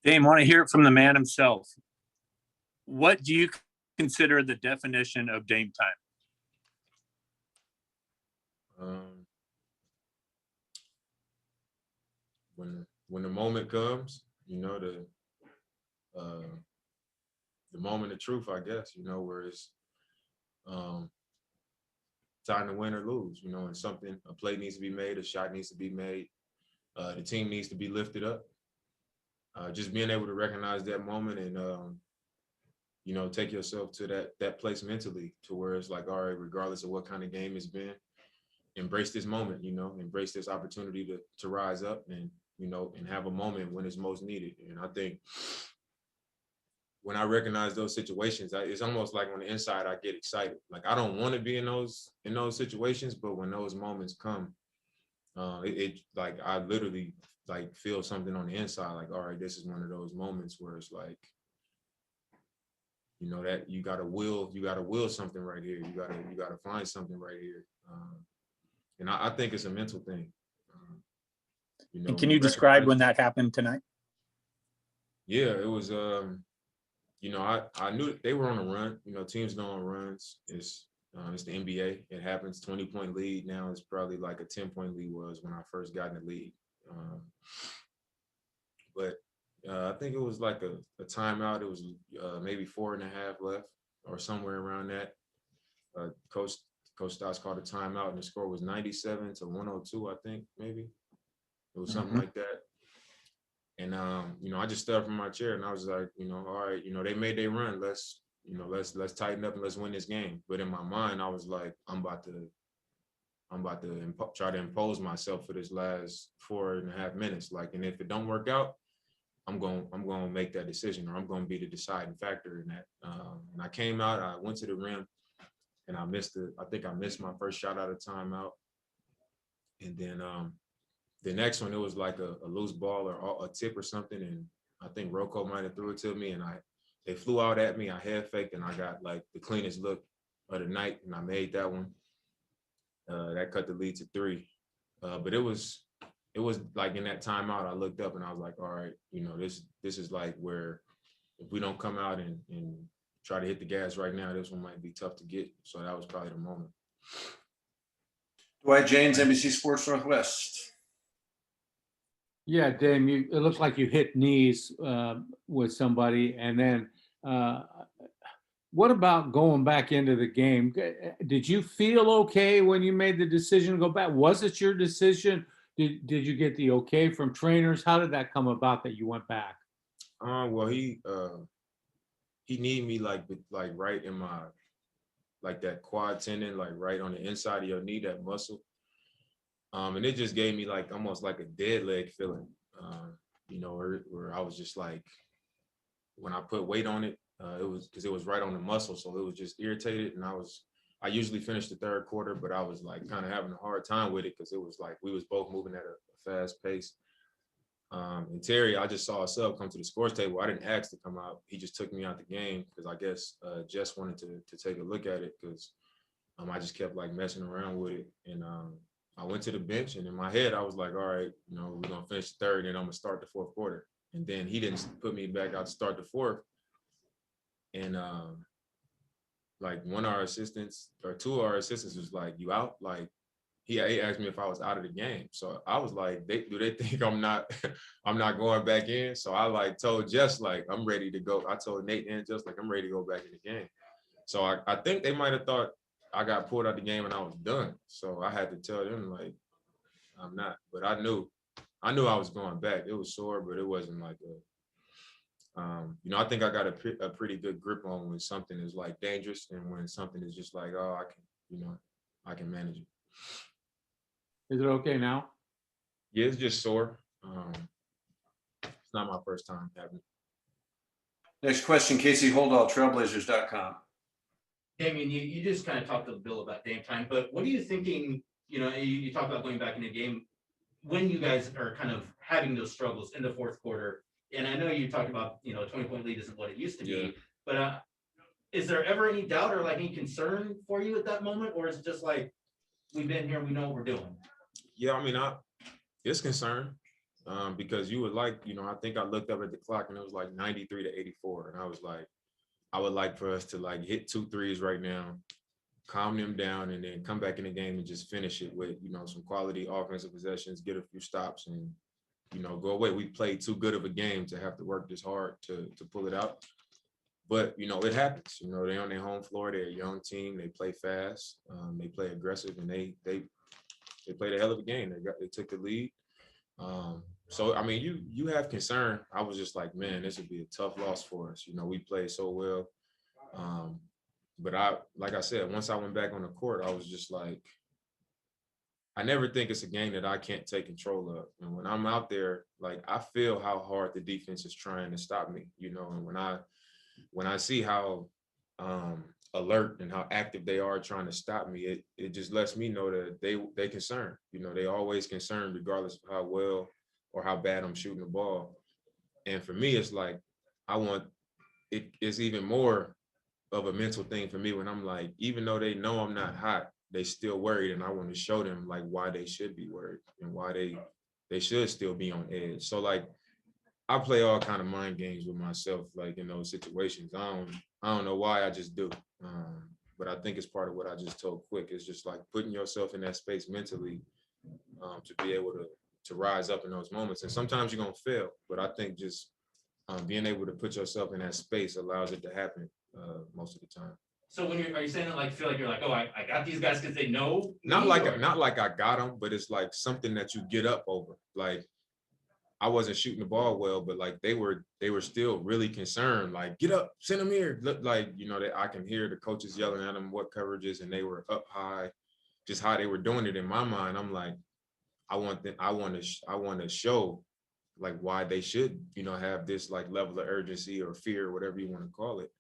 Dame, want to hear it from the man himself. What do you consider the definition of Dame time? When the moment comes, the moment of truth, I guess, where it's time to win or lose, and a play needs to be made, a shot needs to be made, the team needs to be lifted up. Just being able to recognize that moment and take yourself to that place mentally to where it's like, all right, regardless of what kind of game it's been, embrace this moment, embrace this opportunity to rise up and have a moment when it's most needed. And I think when I recognize those situations, it's almost like on the inside, I get excited. Like, I don't want to be in those situations, but when those moments come, it like, I literally like feel something on the inside, like, all right, this is one of those moments where it's like, that you gotta will something right here. You gotta find something right here. And I think it's a mental thing. And can you describe when that happened tonight? Yeah, it was, I knew they were on a run. Teams go on runs. It's the NBA. It happens. 20-point lead now is probably like a 10-point lead was when I first got in the league. But I think it was like a timeout. It was maybe 4.5 left or somewhere around that. Coach Stotts called a timeout and the score was 97-102, I think, maybe. It was something like that. And, I just stood up from my chair and I was like, all right, they made their run. Let's tighten up and let's win this game. But in my mind, I was like, I'm about to try to impose myself for this last 4.5 minutes. Like, and if it don't work out, I'm going to make that decision, or I'm going to be the deciding factor in that. And I came out, I went to the rim and I think I missed my first shot out of timeout. And then, the next one, it was like a loose ball or a tip or something. And I think Rocco might have threw it to me and they flew out at me. I head faked and I got like the cleanest look of the night and I made that one. That cut the lead to 3. But it was like in that timeout, I looked up and I was like, all right, this is like where if we don't come out and try to hit the gas right now, this one might be tough to get. So that was probably the moment. Dwight James, NBC Sports Northwest. Yeah, Dame, it looks like you hit knees with somebody. And then what about going back into the game? Did you feel okay when you made the decision to go back? Was it your decision? Did you get the okay from trainers? How did that come about that you went back? Well, he needed me like right in my, like that quad tendon, like right on the inside of your knee, that muscle. And it just gave me like almost like a dead leg feeling, where I was just like, when I put weight on it, it was because it was right on the muscle. So it was just irritated. And I usually finish the third quarter, but I was like kind of having a hard time with it because it was like we was both moving at a fast pace. And Terry, I just saw a sub come to the scores table. I didn't ask to come out. He just took me out the game because I guess Jess wanted to take a look at it because I just kept like messing around with it. And I went to the bench and in my head, I was like, all right, we're going to finish the third and I'm going to start the fourth quarter. And then he didn't put me back out to start the fourth. And like one of our assistants or two of our assistants was like, you out? Like, he asked me if I was out of the game. So I was like, do they think I'm not going back in? So I like told Jess, like, I'm ready to go. I told Nate and Jess, like, I'm ready to go back in the game. So I think they might have thought I got pulled out the game and I was done. So I had to tell them, like, I'm not. But I knew I was going back. It was sore, but it wasn't like I think I got a pretty good grip on when something is like dangerous and when something is just like, oh, I can manage it. Is it okay now? Yeah, it's just sore. It's not my first time having it. Next question, Casey Holdall, trailblazers.com. Damian, you just kind of talked to Bill about Dame time, but what are you thinking? You talk about going back in the game when you guys are kind of having those struggles in the fourth quarter. And I know you talked about, a 20-point lead isn't what it used to be, but is there ever any doubt or like any concern for you at that moment? Or is it just like, we've been here, we know what we're doing? Yeah, I mean, it's concern. because you would like, I think I looked up at the clock and it was like 93 to 84. And I was like, I would like for us to like hit 2 threes right now, calm them down, and then come back in the game and just finish it with, some quality offensive possessions, get a few stops, and, go away. We played too good of a game to have to work this hard to pull it out. But, it happens. They're on their home floor. They're a young team. They play fast. They play aggressive, and they played a hell of a game. They took the lead. So, I mean, you have concern. I was just like, man, this would be a tough loss for us. We played so well. But like I said, once I went back on the court, I was just like, I never think it's a game that I can't take control of. And when I'm out there, like, I feel how hard the defense is trying to stop me, and when I see how alert and how active they are trying to stop me, it just lets me know that they concerned. They always concerned regardless of how well or how bad I'm shooting the ball. And for me, it's like, it's even more of a mental thing for me when I'm like, even though they know I'm not hot, they still worried, and I want to show them like why they should be worried and why they should still be on edge. So like, I play all kind of mind games with myself, like in those situations. I don't know why, I just do. But I think it's part of what I just told Quick. It's just like putting yourself in that space mentally to be able to rise up in those moments. And sometimes you're gonna fail, but I think just being able to put yourself in that space allows it to happen most of the time. So are you saying that like feel like you're like, oh, I got these guys because they know? Not like I got them, but it's like something that you get up over. Like, I wasn't shooting the ball well, but like they were still really concerned. Like, get up, send them here. Look, like, I can hear the coaches yelling at them what coverages, and they were up high, just how they were doing it. In my mind, I'm like, I want to show like why they should, have this like level of urgency or fear, or whatever you want to call it.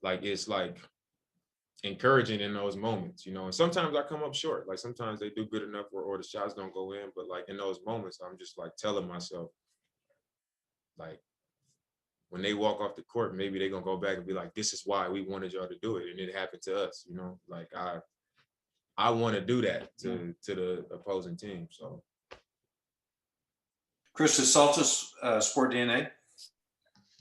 Like, it's like encouraging in those moments, and sometimes I come up short. Like, sometimes they do good enough or the shots don't go in, but like in those moments, I'm just like telling myself, like, when they walk off the court, maybe they're gonna go back and be like, this is why we wanted y'all to do it, and it happened to us. Like, I want to do that to the opposing team. So Chris Saltis, Sport DNA.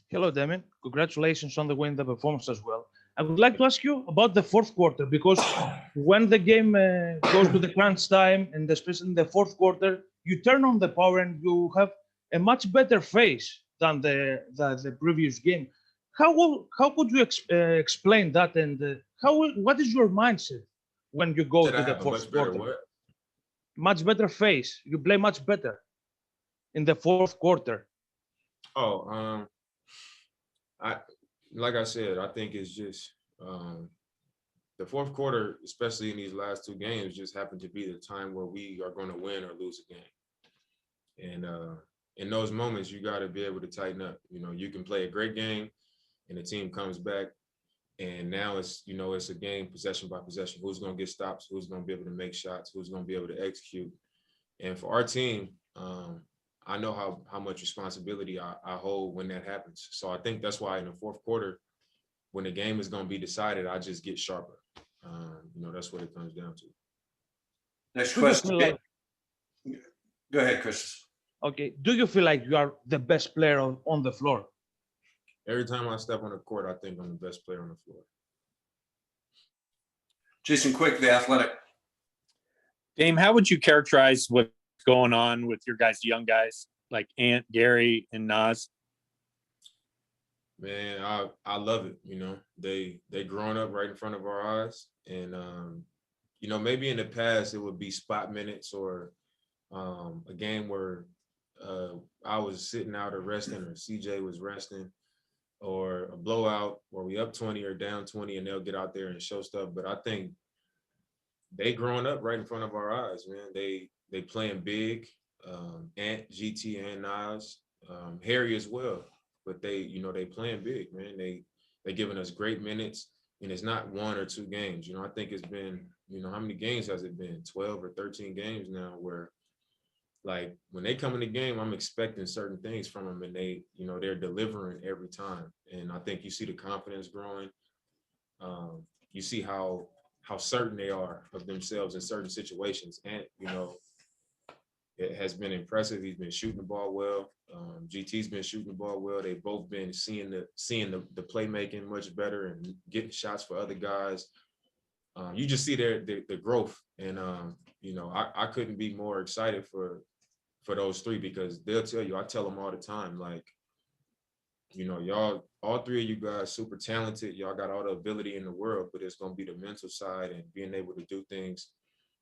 Hello, Damian. Congratulations on the win, the performance as well. I would like to ask you about the fourth quarter, because when the game goes to the crunch time, and especially in the fourth quarter, you turn on the power and you have a much better face than the previous game. How could you explain that, and what is your mindset when you go to the fourth quarter? Much better face. You play much better in the fourth quarter. Oh, like I said, I think it's just the fourth quarter, especially in these last two games, just happened to be the time where we are going to win or lose a game. And in those moments, you got to be able to tighten up. You can play a great game and the team comes back, and now it's a game possession by possession. Who's going to get stops? Who's going to be able to make shots? Who's going to be able to execute? And for our team, I know how much responsibility I hold when that happens. So I think that's why in the fourth quarter, when the game is going to be decided, I just get sharper. That's what it comes down to. Next question. Go ahead, Chris. Okay. Do you feel like you are the best player on the floor? Every time I step on the court, I think I'm the best player on the floor. Jason Quick, The Athletic. Dame, how would you characterize what's going on with your guys, young guys like Ant, Gary, and Nas? Man, I love it. They growing up right in front of our eyes, and maybe in the past it would be spot minutes or a game where I was sitting out or resting, or CJ was resting, or a blowout where we up 20 or down 20, and they'll get out there and show stuff. But I think they growing up right in front of our eyes, man. They playing big. Ant, GT, and Nas, Harry as well. But they playing big, man. They giving us great minutes, and it's not 1 or 2 games. I think it's been, how many games has it been? 12 or 13 games now, where like when they come in the game, I'm expecting certain things from them, and they're delivering every time. And I think you see the confidence growing. You see how certain they are of themselves in certain situations. And it has been impressive. He's been shooting the ball well. GT's been shooting the ball well. They've both been seeing the playmaking much better and getting shots for other guys. You just see the growth, and you know, I couldn't be more excited for those three, because they'll tell you, I tell them all the time, like, you know, y'all, all three of you guys, super talented. Y'all got all the ability in the world, but it's going to be the mental side and being able to do things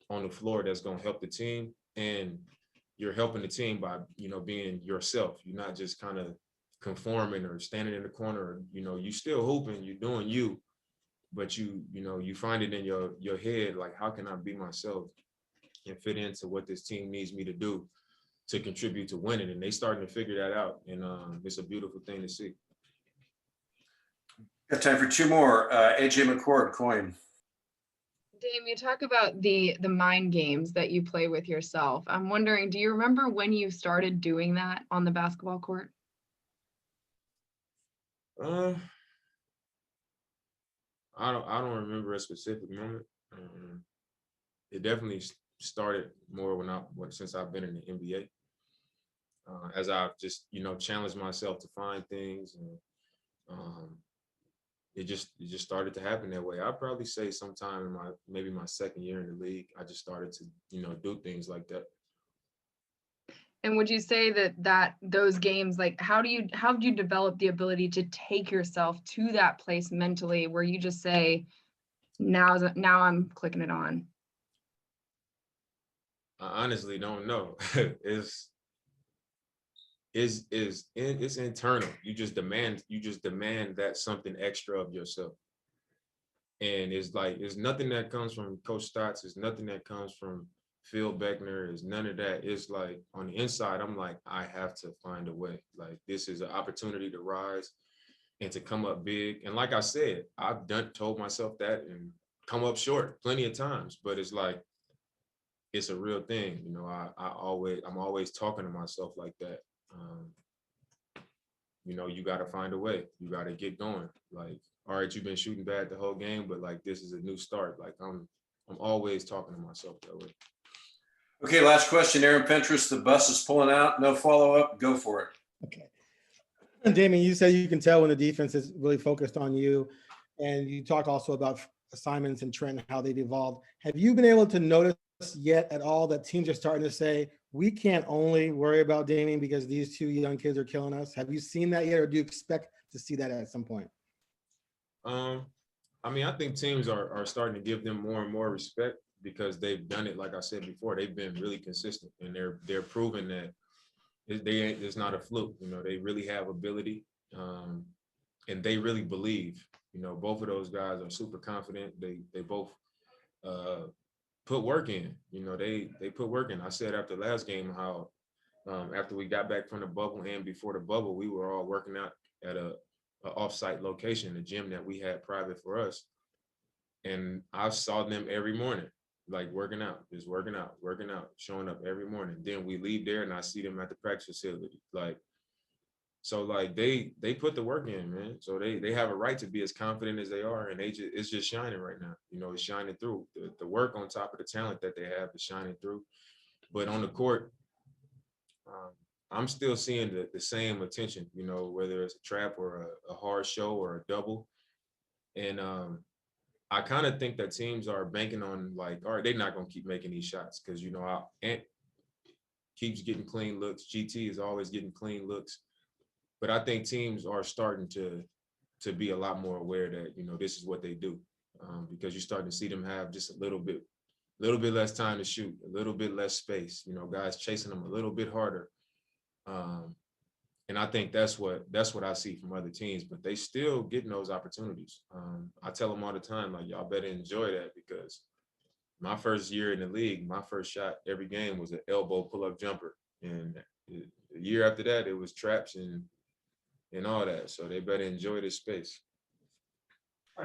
on the floor that's going to help the team. And you're helping the team by, you know, being yourself. You're not just kind of conforming or standing in the corner. Or, you know, you still hooping, you're doing you, but you know, you find it in your head, like, how can I be myself and fit into what this team needs me to do to contribute to winning? And they starting to figure that out. And it's a beautiful thing to see. Got time for two more. AJ McCord, Coin. Dame, you talk about the mind games that you play with yourself. I'm wondering, do you remember when you started doing that on the basketball court? I don't remember a specific moment. It definitely started more since I've been in the NBA. As I've just, you know, challenged myself to find things, and it just started to happen that way. I'd probably say sometime in maybe my second year in the league, I just started to, you know, do things like that. And would you say that those games, like, how do you develop the ability to take yourself to that place mentally where you just say, now I'm clicking it on? I honestly don't know. It's internal. You just demand that something extra of yourself. And it's like, it's nothing that comes from Coach Stotts. It's nothing that comes from Phil Beckner. It's none of that. It's like, on the inside, I'm like, I have to find a way. Like, this is an opportunity to rise and to come up big. And like I said, I've told myself that and come up short plenty of times, but it's like, it's a real thing. You know, I'm always talking to myself like that. You know, you got to find a way. You got to get going. Like, all right, you've been shooting bad the whole game, but like, this is a new start. Like, I'm always talking to myself that way. Okay, last question, Aaron Pentress. The bus is pulling out. No follow-up. Go for it. Okay. And Damian, you said you can tell when the defense is really focused on you. And you talked also about Simons and Trent, how they've evolved. Have you been able to notice yet at all that teams are starting to say, we can't only worry about Damian because these two young kids are killing us? Have you seen that yet, or do you expect to see that at some point? I mean, I think teams are starting to give them more and more respect because they've done it. Like I said before, they've been really consistent, and they're proving that it's not a fluke. You know, they really have ability, and they really believe. You know, both of those guys are super confident. They both put work in. You know, they put work in. I said after last game how after we got back from the bubble and before the bubble, we were all working out at a offsite location, a gym that we had private for us. And I saw them every morning, like working out, showing up every morning. Then we leave there and I see them at the practice facility. Like, so like they put the work in, man. So they have a right to be as confident as they are, and it's just shining right now. You know, it's shining through. The work on top of the talent that they have is shining through. But on the court, I'm still seeing the same attention, you know, whether it's a trap or a hard show or a double. And I kind of think that teams are banking on, like, all right, they're not going to keep making these shots because, you know, Ant keeps getting clean looks. GT is always getting clean looks. But I think teams are starting to be a lot more aware that, you know, this is what they do, because you're starting to see them have just a little bit less time to shoot, a little bit less space, you know, guys chasing them a little bit harder. And I think that's what I see from other teams, but they still getting those opportunities. I tell them all the time, like, y'all better enjoy that, because my first year in the league, my first shot every game was an elbow pull-up jumper. And the year after that, it was traps and all that. So they better enjoy this space.